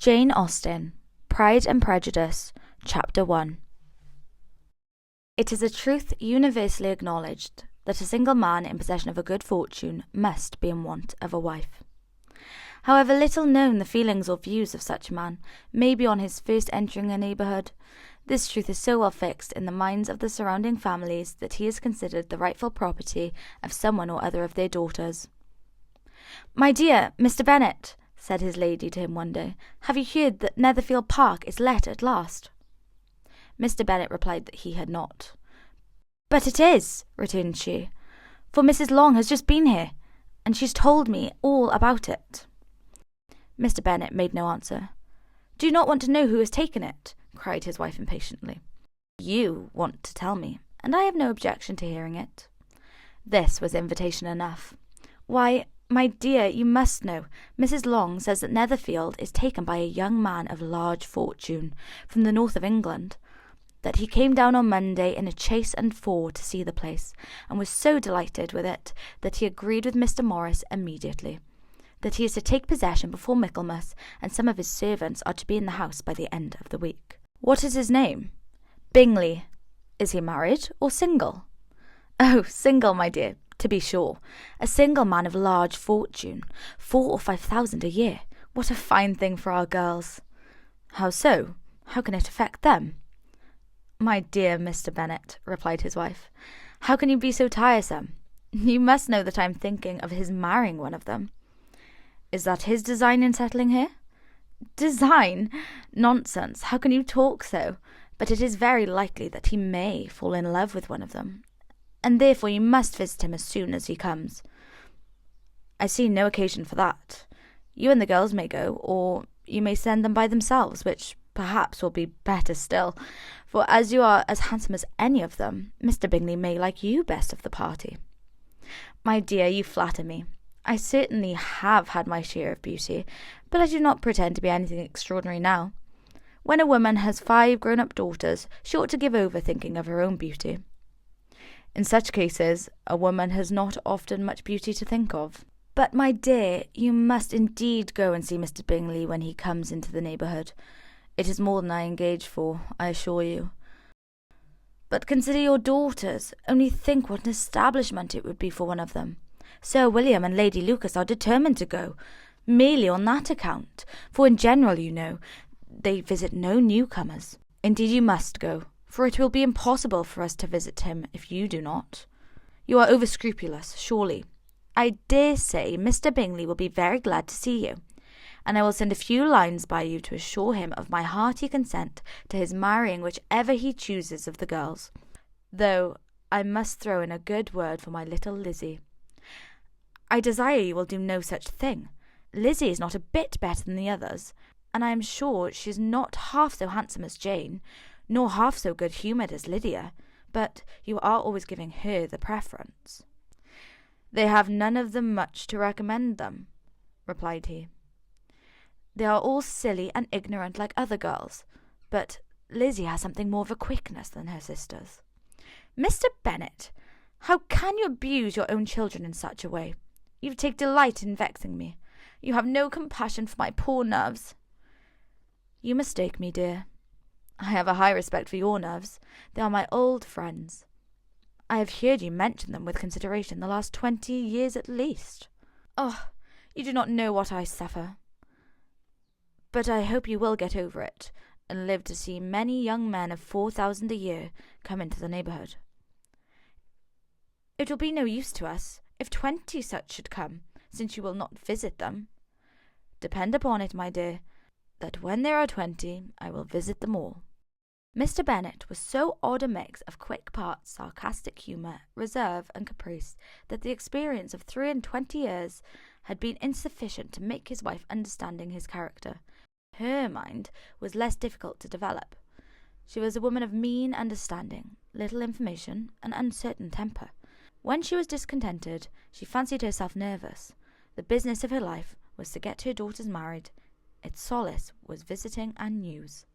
Jane Austen, Pride and Prejudice, Chapter 1. It is a truth universally acknowledged that a single man in possession of a good fortune must be in want of a wife. However little known the feelings or views of such a man may be on his first entering a neighbourhood, this truth is so well fixed in the minds of the surrounding families that he is considered the rightful property of someone or other of their daughters. "My dear Mr. Bennet," said his lady to him one day, "have you heard that Netherfield Park is let at last?" Mr. Bennet replied that he had not. "But it is," returned she, "for Mrs. Long has just been here, and she's told me all about it." Mr. Bennet made no answer. "Do you not want to know who has taken it?" cried his wife impatiently. "You want to tell me, and I have no objection to hearing it." This was invitation enough. "Why, my dear, you must know. Mrs. Long says that Netherfield is taken by a young man of large fortune, from the north of England, that he came down on Monday in a chaise and four to see the place, and was so delighted with it that he agreed with Mr. Morris immediately, that he is to take possession before Michaelmas, and some of his servants are to be in the house by the end of the week." "What is his name?" "Bingley." "Is he married or single?" "Oh, single, my dear, to be sure. A single man of large fortune, 4,000 or 5,000 a year. What a fine thing for our girls!" "How so? How can it affect them?" "My dear Mr. Bennet," replied his wife, "how can you be so tiresome? You must know that I am thinking of his marrying one of them." "Is that his design in settling here?" "Design? Nonsense! How can you talk so? But it is very likely that he may fall in love with one of them, and therefore you must visit him as soon as he comes." "I see no occasion for that. You and the girls may go, or you may send them by themselves, which perhaps will be better still, for as you are as handsome as any of them, Mr. Bingley may like you best of the party." "My dear, you flatter me. I certainly have had my share of beauty, but I do not pretend to be anything extraordinary now. When a woman has 5 grown-up daughters, she ought to give over thinking of her own beauty." "In such cases, a woman has not often much beauty to think of." "But, my dear, you must indeed go and see Mr. Bingley when he comes into the neighbourhood. It is more than I engage for, I assure you." "But consider your daughters. Only think what an establishment it would be for one of them. Sir William and Lady Lucas are determined to go, merely on that account, for in general, you know, they visit no newcomers. Indeed, you must go, for it will be impossible for us to visit him if you do not. You are over-scrupulous, surely. I dare say Mr. Bingley will be very glad to see you, and I will send a few lines by you to assure him of my hearty consent to his marrying whichever he chooses of the girls, though I must throw in a good word for my little Lizzie." "I desire you will do no such thing. Lizzie is not a bit better than the others, and I am sure she is not half so handsome as Jane, nor half so good-humoured as Lydia, but you are always giving her the preference." "They have none of them much to recommend them," replied he. "They are all silly and ignorant like other girls, but Lizzie has something more of a quickness than her sisters." "Mr. Bennet, how can you abuse your own children in such a way? You take delight in vexing me. You have no compassion for my poor nerves." "You mistake me, dear. I have a high respect for your nerves. They are my old friends. I have heard you mention them with consideration the last 20 years at least. Oh, you do not know what I suffer. But I hope you will get over it, and live to see many young men of 4,000 a year come into the neighbourhood." "It will be no use to us if 20 such should come, since you will not visit them." "Depend upon it, my dear, that when there are 20, I will visit them all." Mr. Bennet was so odd a mix of quick parts, sarcastic humour, reserve, and caprice, that the experience of 23 years had been insufficient to make his wife understanding his character. Her mind was less difficult to develop. She was a woman of mean understanding, little information, and uncertain temper. When she was discontented, she fancied herself nervous. The business of her life was to get her daughters married. Its solace was visiting and news.